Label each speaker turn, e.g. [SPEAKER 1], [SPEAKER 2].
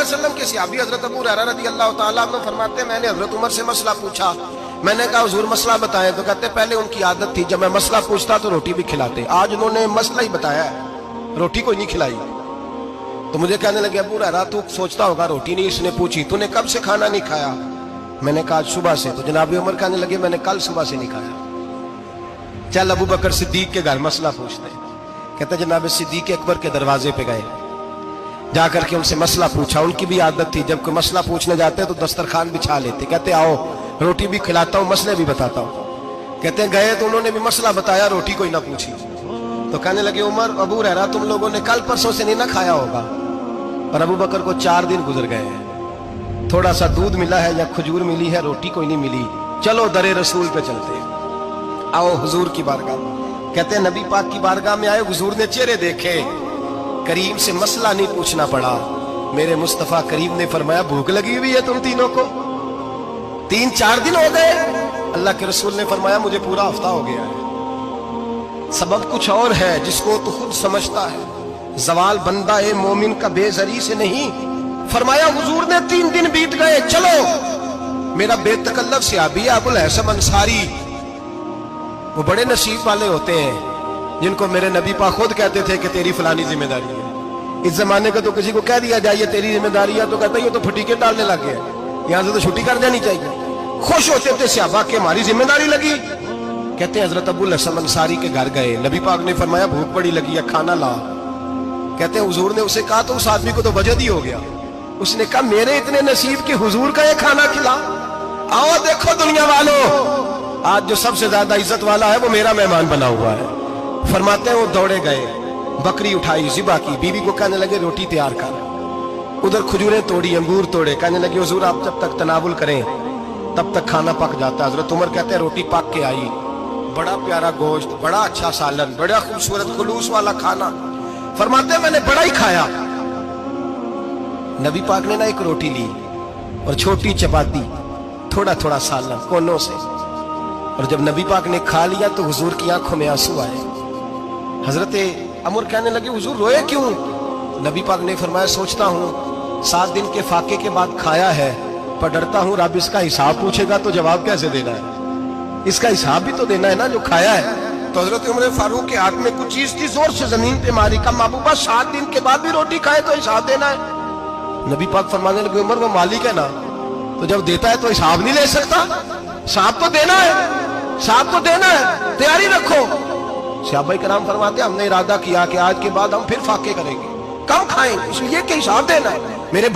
[SPEAKER 1] वसल्लम के सहाबी हजरत अबू हुरैरा रज़ी अल्लाह ताला अन्हु फरमाते हैं, मैंने हजरत उमर से मसला पूछा। मैंने कहा हुजूर मसला बताएं। तो कहते पहले उनकी आदत थी जब मैं मसला पूछता तो रोटी भी खिलाते, आज उन्होंने मसला ही बताया है, रोटी कोई नहीं खिलाई। तो मुझे कहने लगे अबू हुरैरा तू सोचता होगा रोटी नहीं इसने पूछी, तूने कब से खाना नहीं खाया? मैंने कहा सुबह से। तो जनाब उमर कहने लगे मैंने कल सुबह से नहीं खाया। चल अबू बकर सिद्दीक के घर मसला पूछते। कहते जनाब सिद्दीक अकबर के दरवाजे पे गए, जाकर के उनसे मसला पूछा। उनकी भी आदत थी जब कोई मसला पूछने जाते तो दस्तरखान बिछा लेते, कहते आओ रोटी भी खिलाता हूँ मसले भी बताता हूँ। कहते गए तो उन्होंने भी मसला बताया, रोटी कोई ना पूछी। तो कहने लगे उमर अबू हुरैरा तुम लोगों ने कल परसों से नहीं ना खाया होगा। और अबू बकर को 4 दिन गुजर गए हैं, थोड़ा सा दूध मिला है या खजूर मिली है, रोटी कोई नहीं मिली। चलो दरे रसूल पे चलते, आओ हुजूर की बारगाह। कहते नबी पाक की बारगाह में आए, हुजूर ने चेहरे देखे, करीम से मसला नहीं पूछना पड़ा। मेरे मुस्तफा करीम ने फरमाया भूख लगी हुई है तुम तीनों को, 3-4 दिन हो गए। अल्लाह के रसूल ने फरमाया मुझे पूरा हफ्ता हो गया है। सबब कुछ और है जिसको तो खुद समझता है, जवाल बंदा ए मोमिन का बेजरी से नहीं। फरमाया हुजूर ने 3 दिन बीत गए, चलो। मेरा बेतकल्लफ सहाबी अबुल हसन अंसारी, वो बड़े नसीब वाले होते हैं जिनको मेरे नबी पाक खुद कहते थे कि तेरी फलानी जिम्मेदारी है। इस जमाने का तो किसी को कह दिया जाए तेरी जिम्मेदारी है तो कहता है ये तो फटीके डालने लग गए, यहाँ से तो छुट्टी कर जानी चाहिए। खुश होते थे सहाबा के हमारी जिम्मेदारी लगी। कहते हैं हजरत अबुल हसन अंसारी के घर गए, नबी पाक ने फरमाया भूख बड़ी लगी है खाना ला। कहते हैं हुजूर ने उसे कहा तो उस आदमी को तो वजद ही हो गया। उसने कहा मेरे इतने नसीब के हुजूर का ये खाना खिला। आओ देखो दुनिया वालों, आज जो सबसे ज्यादा इज्जत वाला है वो मेरा मेहमान बना हुआ है। फरमाते हैं वो दौड़े गए, बकरी उठाई ज़िबा की, बीवी को कहने लगे रोटी तैयार कर। उधर खजूरें तोड़ी, अंगूर तोड़े, कहने लगे हुजूर आप जब तक तनावुल करें तब तक खाना पक जाता है। हजरत उमर कहते हैं रोटी पक के आई, बड़ा प्यारा गोश्त, बड़ा अच्छा सालन, बड़ा खूबसूरत खुलूस वाला खाना। फरमाते हैं मैंने बड़ा ही खाया। नबी पाक ने ना एक रोटी ली और छोटी चपाती, थोड़ा थोड़ा सालन कोनों से। और जब नबी पाक ने खा लिया तो हुजूर की आंखों में आंसू आए। हजरत उमर कहने लगे हुजूर रोए क्यों? नबी पाक ने फरमाया सोचता हूँ 7 दिन के फाके के बाद खाया है, पर डरता हूँ रब इसका हिसाब पूछेगा तो जवाब कैसे देना है, इसका हिसाब भी तो देना है ना जो खाया है। तो हजरत उमर फारूक के हाथ में कुछ चीज थी, जोर से जमीन पे मारी, कहा महबूबा 7 दिन के बाद भी रोटी खाए तो हिसाब देना है। नबी पाक फरमाने लगे उमर वो मालिक है ना, तो जब देता है तो हिसाब नहीं ले सकता, हिसाब तो देना है, हिसाब तो देना है, तैयारी रखो। सहाबाए किराम फरमाते हमने इरादा किया कि आज के बाद हम फिर फाके करेंगे, कम खाएंगे, इसलिए कि हिसाब देना है। मेरे